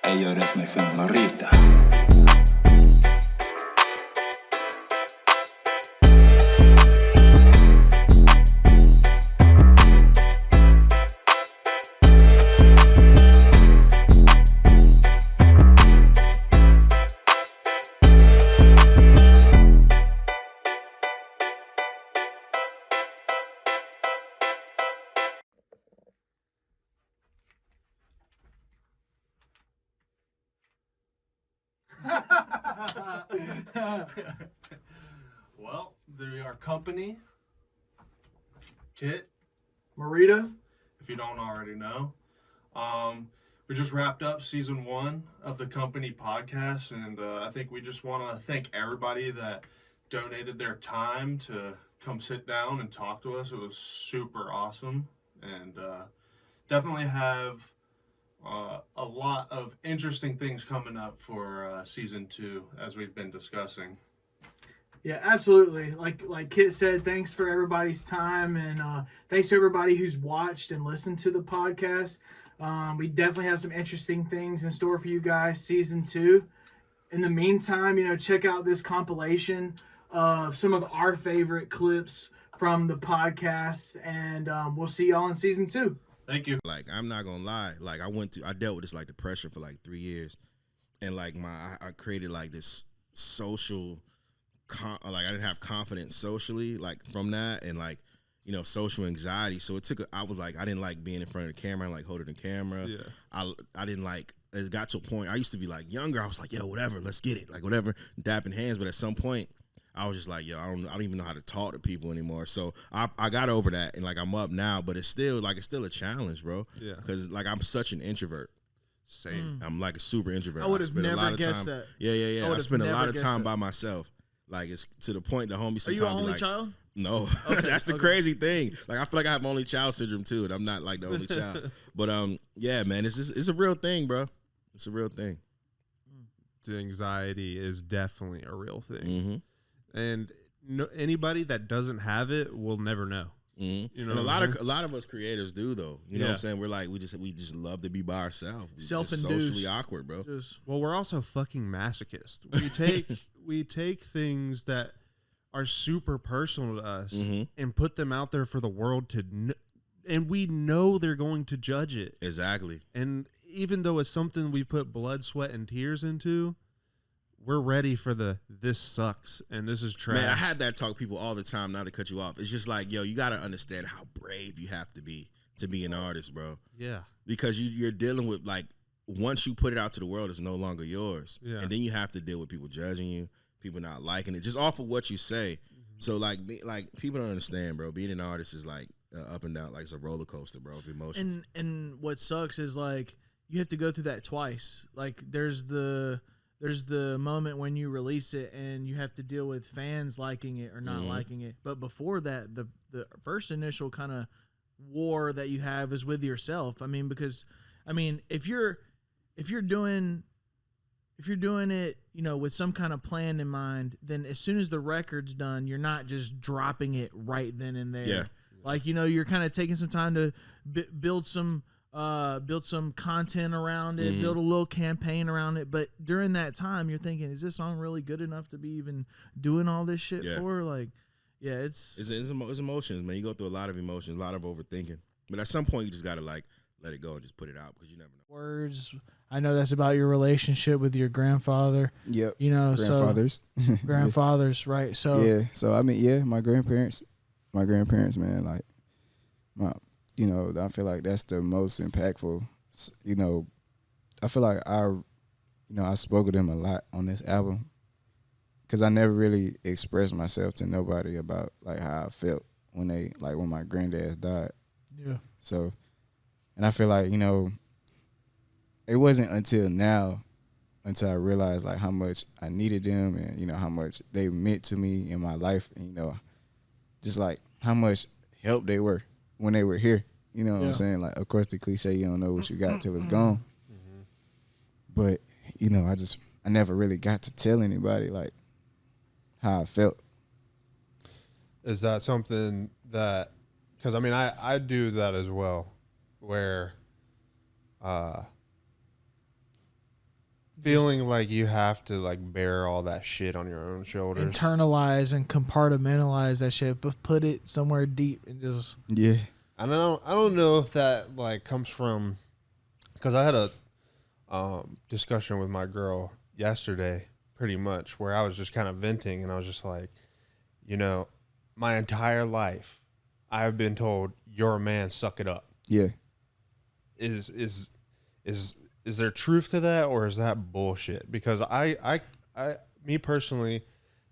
Hey yo, that's my friend Marita. Well, they are company. Kit, Marita. if you don't already know. We just wrapped up season 1 of the company podcast, and I think we just want to thank everybody that donated their time to come sit down and talk to us. It was super awesome, and definitely have a lot of interesting things coming up for season 2, as we've been discussing. Yeah, absolutely. Like Kit said, thanks for everybody's time, and thanks to everybody who's watched and listened to the podcast. We definitely have some interesting things in store for you guys, season 2. In the meantime, check out this compilation of some of our favorite clips from the podcast, and we'll see y'all in season 2. Thank you. Like, I'm not gonna lie. Like, I dealt with this like depression for like 3 years, and like I created like this social, like I didn't have confidence socially, like from that, and like social anxiety. So I was like, I didn't like being in front of the camera and like holding the camera. Yeah. I didn't like. It got to a point. I used to be like younger. I was like, yo, whatever, let's get it, like whatever, dapping hands. But at some point, I was just like, yo, I don't even know how to talk to people anymore. So I got over that, and like I'm up now, but it's still a challenge, bro. Yeah. Because like I'm such an introvert. Same. I'm like a super introvert. I would have never guessed that. Yeah. I spend a lot of time by myself. Like, it's to the point the homies sometimes Are you an only like, child? No. Okay, that's the crazy thing. Like, I feel like I have only child syndrome too, and I'm not like the only child. But yeah, man, it's a real thing, bro. It's a real thing. The anxiety is definitely a real thing. Mm-hmm. And anybody that doesn't have it will never know. Mm-hmm. And a lot of us creators do, though. You know what I'm saying? We're like, we just love to be by ourselves. Self-induced. Socially awkward, bro. Well, we're also fucking masochists. We take things that are super personal to us and put them out there for the world to and we know they're going to judge it. Exactly. And even though it's something we put blood, sweat, and tears into, we're ready for this sucks and this is trash. Man, I had that talk to people all the time, not to cut you off. It's just like, yo, you got to understand how brave you have to be an artist, bro. Yeah. Because you're dealing with, like, once you put it out to the world, it's no longer yours. Yeah. And then you have to deal with people judging you, people not liking it, just off of what you say. Mm-hmm. So, like people don't understand, bro. Being an artist is, like, up and down. Like, it's a roller coaster, bro, of emotions. And what sucks is, like, you have to go through that twice. Like, there's the moment when you release it and you have to deal with fans liking it or not liking it. But before that, the first initial kind of war that you have is with yourself. I mean, because if you're doing it, with some kind of plan in mind, then as soon as the record's done, you're not just dropping it right then and there. Yeah. Like, you're kind of taking some time to build some content around it, build a little campaign around it. But during that time, you're thinking, is this song really good enough to be even doing all this shit for? Like, yeah, it's emotions, man. You go through a lot of emotions, a lot of overthinking. But at some point, you just got to, like, let it go and just put it out because you never know. Words. I know that's about your relationship with your grandfather. Yep. Grandfathers. Grandfathers, right? So yeah. So my grandparents, man. Like, I feel like that's the most impactful. I feel like I spoke to them a lot on this album because I never really expressed myself to nobody about like how I felt when my granddads died. Yeah. So, and I feel like it wasn't until I realized like how much I needed them and how much they meant to me in my life and just like how much help they were when they were here. You know what I'm saying? Like, of course, the cliche, you don't know what you got till it's gone. Mm-hmm. But, I never really got to tell anybody, like, how I felt. Is that something that, because, I do that as well, where feeling like you have to like bear all that shit on your own shoulders. internalize and compartmentalize that shit, but put it somewhere deep and just Yeah. I don't know if that like comes from, because I had a discussion with my girl yesterday, pretty much, where I was just kind of venting, and I was just like, you know, my entire life, I've been told you're a man, suck it up. Yeah. Is there truth to that, or is that bullshit? Because I me personally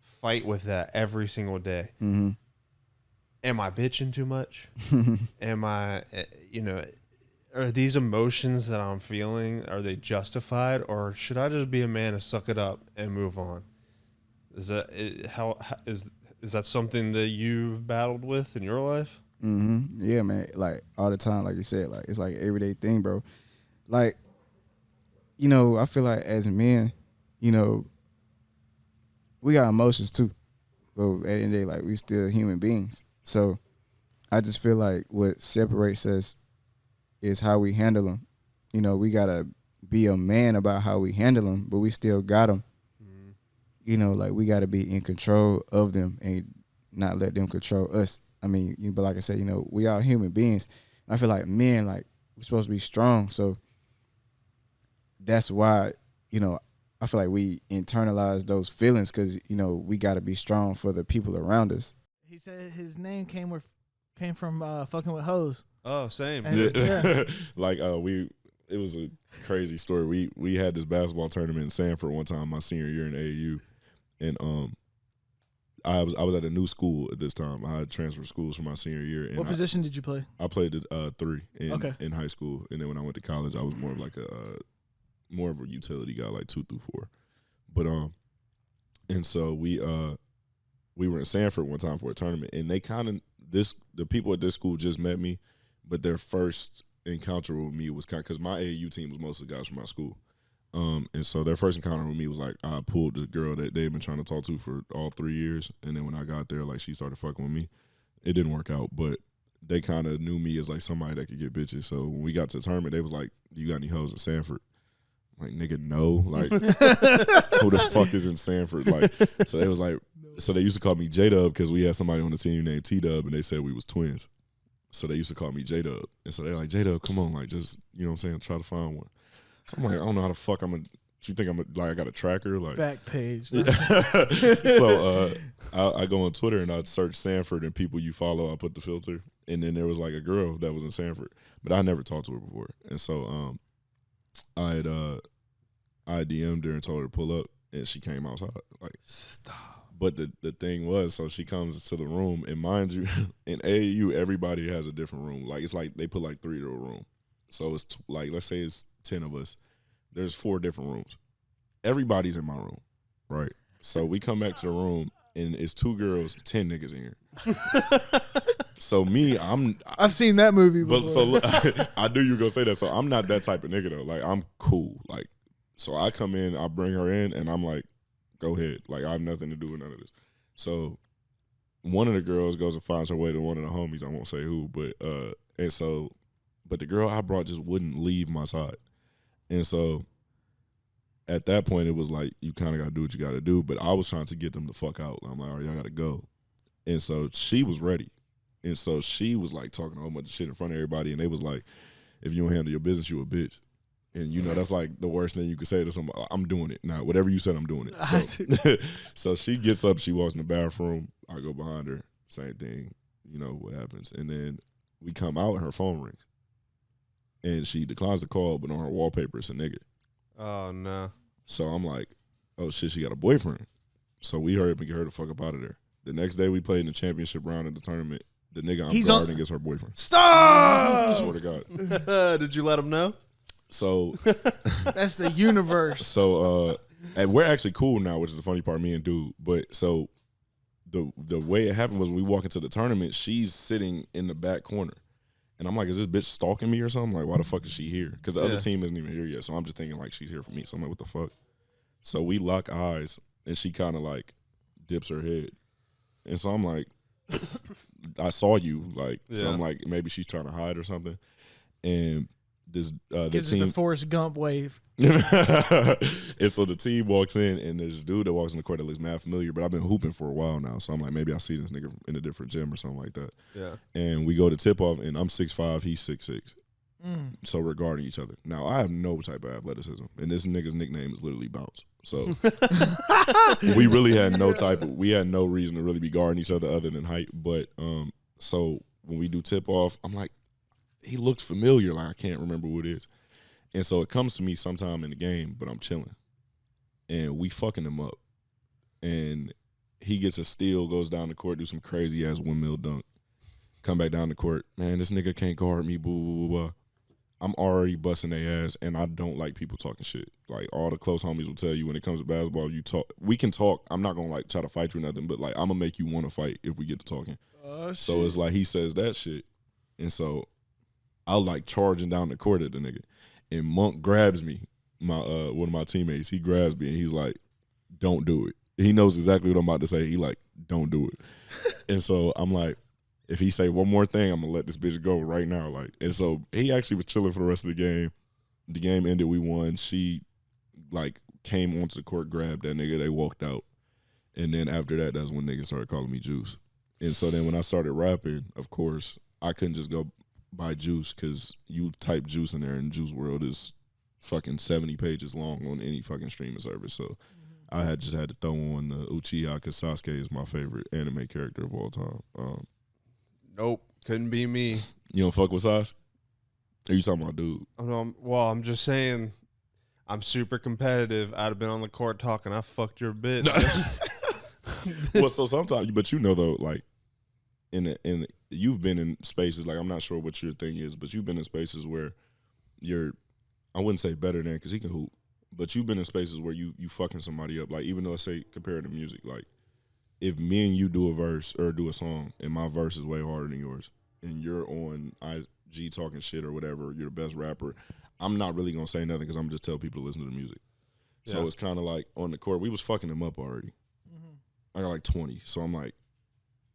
fight with that every single day. Mm-hmm. Am I bitching too much? Am I, you know, are these emotions that I'm feeling, are they justified, or should I just be a man and suck it up and move on? Is that is that something that you've battled with in your life? Mm-hmm. Yeah, man. Like all the time, like you said, like it's like an everyday thing, bro. Like, you know, I feel like as men, you know, we got emotions too. But at the end of the day, like we still human beings. So I just feel like what separates us is how we handle them. You know, we gotta be a man about how we handle them, but we still got them. Mm-hmm. You know, like we gotta be in control of them and not let them control us. I mean, but like I said, you know, we are human beings. And I feel like men, like we're supposed to be strong. So that's why, you know, I feel like we internalize those feelings because, you know, we got to be strong for the people around us. he said his name came from fucking with hoes. Oh, same. And- yeah. Like it was a crazy story. We had this basketball tournament in Sanford one time my senior year in AAU, and I was at a new school at this time. I had transferred schools for my senior year. And What position did you play? I played the 3 in high school, and then when I went to college, I was more of like more of a utility guy, like 2 through 4. But and so we were in Sanford one time for a tournament, and they the people at this school just met me, but their first encounter with me was because my AAU team was mostly guys from my school. And so their first encounter with me was like I pulled the girl that they'd been trying to talk to for all 3 years, and then when I got there, like she started fucking with me. It didn't work out, but they kind of knew me as like somebody that could get bitches. So when we got to the tournament, they was like, "Do you got any hoes at Sanford?" I'm like, nigga, no. Like, who the fuck is in Sanford? Like, so they was like, so they used to call me J-Dub because we had somebody on the team named T-Dub, and they said we was twins. So they used to call me J-Dub. And so they're like, J-Dub, come on, like, just, you know what I'm saying, try to find one. So I'm like, I don't know how the fuck you think like I got a tracker? Like, Back page. So I go on Twitter and I'd search Sanford and people you follow, I put the filter. And then there was like a girl that was in Sanford, but I never talked to her before. And so I DM'd her and told her to pull up, and she came outside. Like, Stop. But the thing was, so she comes to the room, and mind you, in AAU, everybody has a different room. Like, it's like they put like 3 to a room. So it's like, let's say it's 10 of us. There's 4 different rooms. Everybody's in my room, right? So we come back to the room, and it's 2 girls, 10 niggas in here. So me, I've seen that movie before. But so look, I knew you were gonna say that. So I'm not that type of nigga though. Like, I'm cool. Like, so I come in, I bring her in, and I'm like, go ahead. Like, I have nothing to do with none of this. So one of the girls goes and finds her way to one of the homies. I won't say who, but but the girl I brought just wouldn't leave my side. And so at that point, it was like, you kind of got to do what you got to do. But I was trying to get them the fuck out. I'm like, all right, y'all got to go. And so she was ready. And so she was like talking a whole bunch of shit in front of everybody. And they was like, if you don't handle your business, you a bitch. And, you know, that's like the worst thing you could say to somebody. I'm doing it. Now, whatever you said, I'm doing it. So, so she gets up. She walks in the bathroom. I go behind her. Same thing. You know what happens. And then we come out and her phone rings. And she declines the call, but on her wallpaper, it's a nigga. Oh, no. So I'm like, oh, shit, she got a boyfriend. So we hurry up and get her the fuck up out of there. The next day we played in the championship round of the tournament. The nigga I'm guarding is her boyfriend. Stop! I swear to God. Did you let him know? So That's the universe. So and we're actually cool now, which is the funny part, me and dude. But so the way it happened was we walk into the tournament, she's sitting in the back corner. And I'm like, is this bitch stalking me or something? Like, why the fuck is she here? Because the other team isn't even here yet. So I'm just thinking like she's here for me. So I'm like, what the fuck? So we lock eyes and she kind of like dips her head. And so I'm like, I saw you. Like, so I'm like, maybe she's trying to hide or something. And this the Gives it team the Forrest Gump wave. and so the team walks in, and there's this dude that walks in the court that looks mad familiar, but I've been hooping for a while now, so I'm like, maybe I see this nigga in a different gym or something like that. Yeah. And we go to tip off, and I'm 6'5", he's 6'6". So we're guarding each other. Now I have no type of athleticism, and this nigga's nickname is literally Bounce. So we really had we had no reason to really be guarding each other other than height. But so when we do tip off, I'm like, he looks familiar, like I can't remember who it is. And so it comes to me sometime in the game, but I'm chilling. And we fucking him up. And he gets a steal, goes down the court, do some crazy ass windmill dunk. Come back down the court. Man, this nigga can't guard me, boo, boo, boo, boo. I'm already busting their ass, and I don't like people talking shit. Like, all the close homies will tell you when it comes to basketball, we can talk. I'm not going to, like, try to fight you or nothing, but, like, I'm going to make you want to fight if we get to talking. So it's like he says that shit. And so I'll, like, charging down the court at the nigga. And Monk grabs me, one of my teammates. He grabs me, and he's like, don't do it. He knows exactly what I'm about to say. He like, don't do it. And so I'm like, if he say one more thing, I'm gonna let this bitch go right now. Like, and so he actually was chilling for the rest of the game. The game ended, we won. She like came onto the court, grabbed that nigga, they walked out. And then after that, that's when niggas started calling me Juice. And so then when I started rapping, of course, I couldn't just go by Juice, because you type Juice in there and Juice World is fucking 70 pages long on any fucking streaming service. So I had to throw on the Uchiha, because Sasuke is my favorite anime character of all time. Nope, couldn't be me. You don't fuck with Sasuke? Are you talking about dude? Well, I'm just saying, I'm super competitive. I'd have been on the court talking, I fucked your bitch. Well, so sometimes, but you know though, like you've been in spaces, like I'm not sure what your thing is, but you've been in spaces where you're, I wouldn't say better than, because he can hoop, but you've been in spaces where you fucking somebody up. Like, even though, let's say, compared to music, like if me and you do a verse or do a song and my verse is way harder than yours, and you're on IG talking shit or whatever, you're the best rapper, I'm not really gonna say nothing, because I'm just tell people to listen to the music. Yeah. So it's kind of like on the court, we was fucking him up already. I got like 20, so I'm like,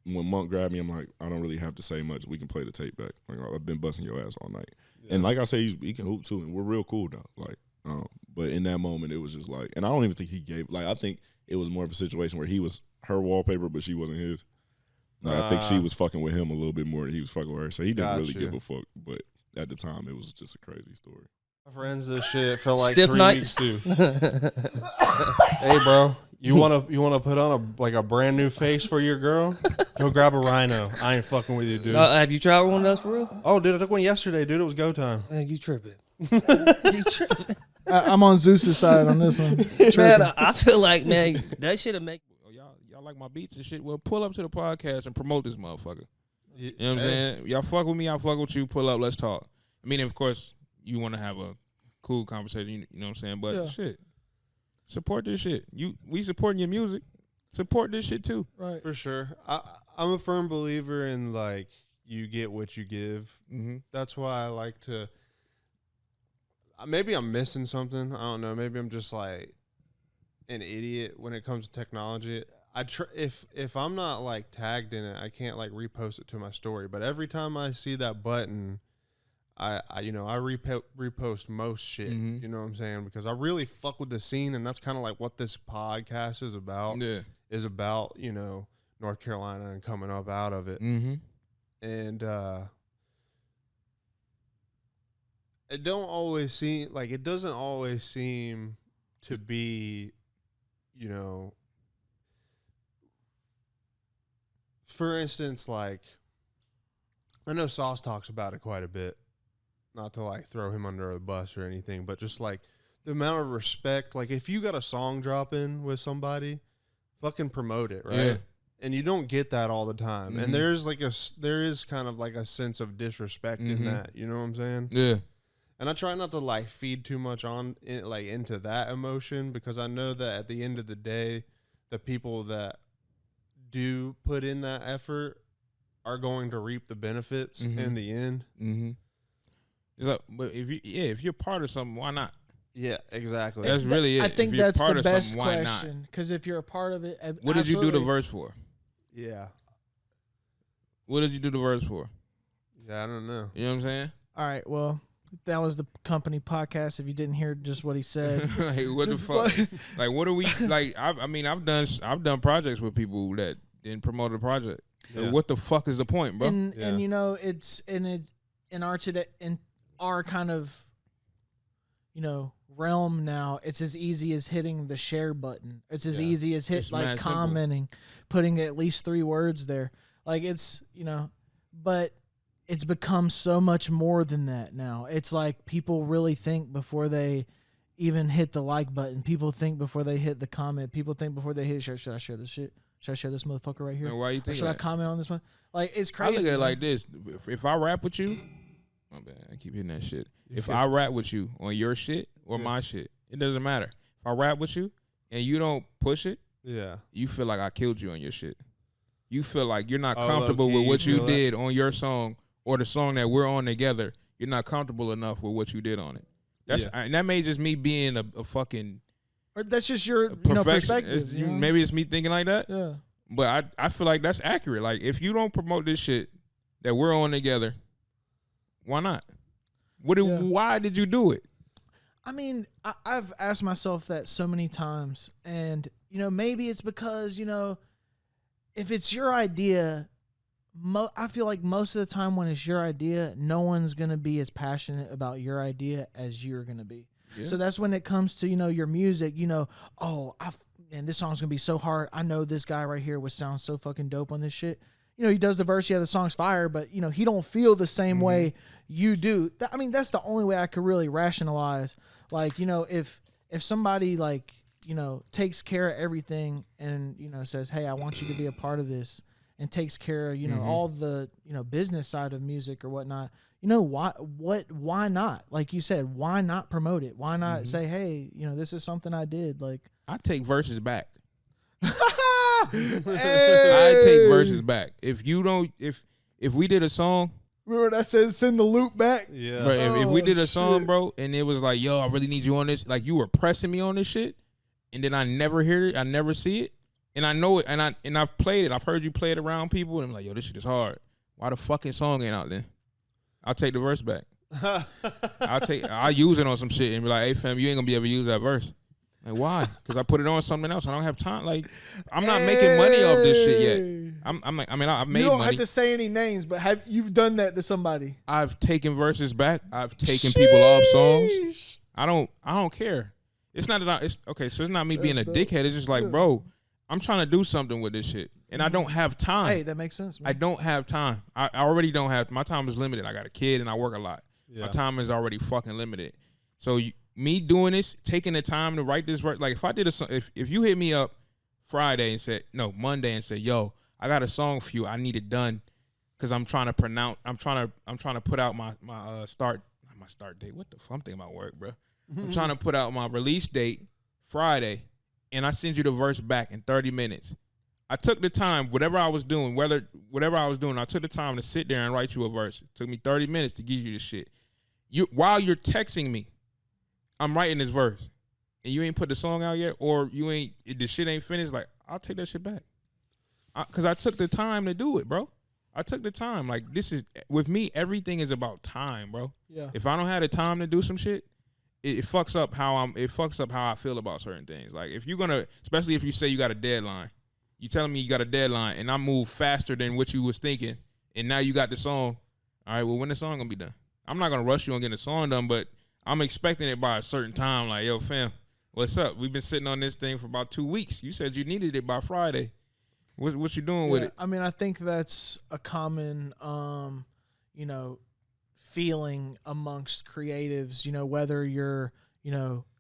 when Monk grabbed me, I'm like, I don't really have to say much. We can play the tape back. Like, I've been busting your ass all night. Yeah. And like I say, he can hoop too, and we're real cool now. Like, but in that moment, it was just like, and I don't even think he gave, like, I think it was more of a situation where he was her wallpaper, but she wasn't his. Like, I think she was fucking with him a little bit more than he was fucking with her. So he didn't really give a fuck. But at the time, it was just a crazy story. My friends, this shit felt like Stiff 3 nights. weeks too. Hey, bro, you wanna put on a brand new face for your girl? Go grab a rhino. I ain't fucking with you, dude. Have you tried one of those for real? Oh, dude, I took one yesterday, dude. It was go time. Man, you tripping. I'm on Zeus's side on this one. Man, I feel like, man, that should have make. Y'all like my beats and shit? Well, pull up to the podcast and promote this motherfucker. You know what I'm Hey. saying? Y'all fuck with me, I fuck with you. Pull up, let's talk. I mean, of course, you want to have a cool conversation, you know what I'm saying? But shit, support this shit. We supporting your music. Support this shit too. Right. For sure. I'm a firm believer in, like, you get what you give. Mm-hmm. That's why I like to. Maybe I'm missing something. I don't know. Maybe I'm just like an idiot when it comes to technology. If I'm not like tagged in it, I can't like repost it to my story. But every time I see that button, I repost most shit. Mm-hmm. You know what I'm saying? Because I really fuck with the scene, and that's kind of like what this podcast is about. Yeah. Is about, North Carolina and coming up out of it. Mm-hmm. And it doesn't always seem to be, for instance, like, I know Sauce talks about it quite a bit, not to like throw him under the bus or anything, but just like the amount of respect, like if you got a song drop in with somebody, fucking promote it, right? Yeah. And you don't get that all the time. Mm-hmm. And there is kind of like a sense of disrespect in that, you know what I'm saying? Yeah. And I try not to like feed too much into that emotion, because I know that at the end of the day, the people that do put in that effort are going to reap the benefits in the end. Mm-hmm. It's like, but if you're part of something, why not? Yeah, exactly. That's really it. I think if you're that's part the of best something, why question. Because if you're a part of it, what did you do the absolutely. verse for? Yeah. What did you do the verse for? Yeah, I don't know. You know what I'm saying? All right, well, That was the company podcast. If you didn't hear just what he said, like what the fuck? Like what are we like? I mean, I've done projects with people that didn't promote the project. Yeah. Like, what the fuck is the point, bro? And you know, it's in our kind of, you know, realm now. It's as easy as hitting the share button. It's as easy as It's like mad simple. commenting, putting at least 3 words there. Like it's, you know, but it's become so much more than that now. It's like people really think before they even hit the like button. People think before they hit the comment. People think before they hit, should I share this shit? Should I share this motherfucker right here? And why you Or think should I that? comment on this one? Like, it's I crazy. look at it man. like this: if I rap with you, my bad, I keep hitting that shit. If I rap with you on your shit or my shit, it doesn't matter. If I rap with you and you don't push it, you feel like I killed you on your shit. You feel like you're not comfortable low-key, with what you you feel did on your song or the song that we're on together. You're not comfortable enough with what you did on it. That's and that may just me being a fucking Or that's just your perfection. perspective. You know? Maybe it's me thinking like that. Yeah. But I feel like that's accurate. Like if you don't promote this shit that we're on together, why not? Why did you do it? I mean, I've asked myself that so many times, and you know, maybe it's because, you know, if it's your idea, I feel like most of the time when it's your idea, no one's gonna be as passionate about your idea as you're gonna be. Yeah. So that's when it comes to, you know, your music. You know, and this song's gonna be so hard. I know this guy right here would sound so fucking dope on this shit. You know, he does the verse, the song's fire, but you know, he don't feel the same way you do. I mean, that's the only way I could really rationalize. Like, you know, if somebody like, you know, takes care of everything and, you know, says, hey, I want you to be a part of this, and takes care of, you know, all the, you know, business side of music or whatnot, you know, why not? Like you said, why not promote it? Why not say, hey, you know, this is something I did? Like, I take verses back. Hey! I take verses back. If you don't, if we did a song, Remember that said send the loop back? Yeah. bro, if we did a song, shit. bro, and it was like, yo, I really need you on this, like you were pressing me on this shit, and then I never hear it, I never see it, and I know it, and I've played it, I've heard you play it around people, and I'm like, yo, this shit is hard. Why the fucking song ain't out then? I'll take the verse back. I'll use it on some shit and be like, hey fam, you ain't gonna be able to use that verse. Like, why? Because I put it on something else. I don't have time. Like, I'm not making money off this shit yet. I'm like, I mean, I've made You don't money. have to say any names, but you've done that to somebody? I've taken verses back. I've taken people off songs. I don't care. It's not that it's okay. So it's not me being a dickhead. It's just like, bro, I'm trying to do something with this shit, and I don't have time. Hey, that makes sense, man. I don't have time. I already don't have. My time is limited. I got a kid and I work a lot. My time is already fucking limited. So me doing this, taking the time to write this verse, like if I did if you hit me up Monday and said, yo, I got a song for you, I need it done because I'm trying to put out my start date. What the fuck? I'm thinking about work, bro. I'm trying to put out my release date Friday, and I send you the verse back in 30 minutes. I took the time, whatever I was doing, I took the time to sit there and write you a verse. It took me 30 minutes to give you this shit. While you're texting me, I'm writing this verse, and you ain't put the song out yet, or the shit ain't finished. Like, I'll take that shit back, cause I took the time to do it, bro. I took the time. Like, this is with me. Everything is about time, bro. Yeah. If I don't have the time to do some shit, it fucks up how I feel about certain things. Like, if you're gonna, especially if you say you got a deadline, you telling me you got a deadline, and I move faster than what you was thinking, and now you got the song. All right, well, when the song gonna be done? I'm not gonna rush you on getting the song done, but I'm expecting it by a certain time. Like, yo, fam, what's up? We've been sitting on this thing for about 2 weeks. You said you needed it by Friday. What you doing with it? I mean, I think that's a common, feeling amongst creatives, whether you're,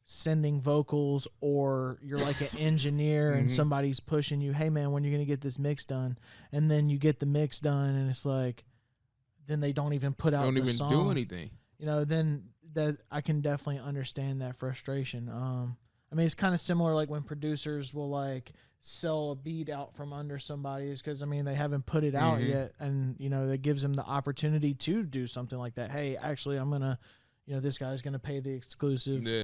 sending vocals or you're like an engineer and somebody's pushing you, hey man, when are you going to get this mix done? And then you get the mix done and it's like, then they don't even put out the song. Don't even do anything. Then that I can definitely understand that frustration. I mean, it's kind of similar like when producers will like sell a beat out from under somebody's because, they haven't put it out yet. And, that gives them the opportunity to do something like that. Hey, actually, I'm going to, this guy's going to pay the exclusive. Yeah.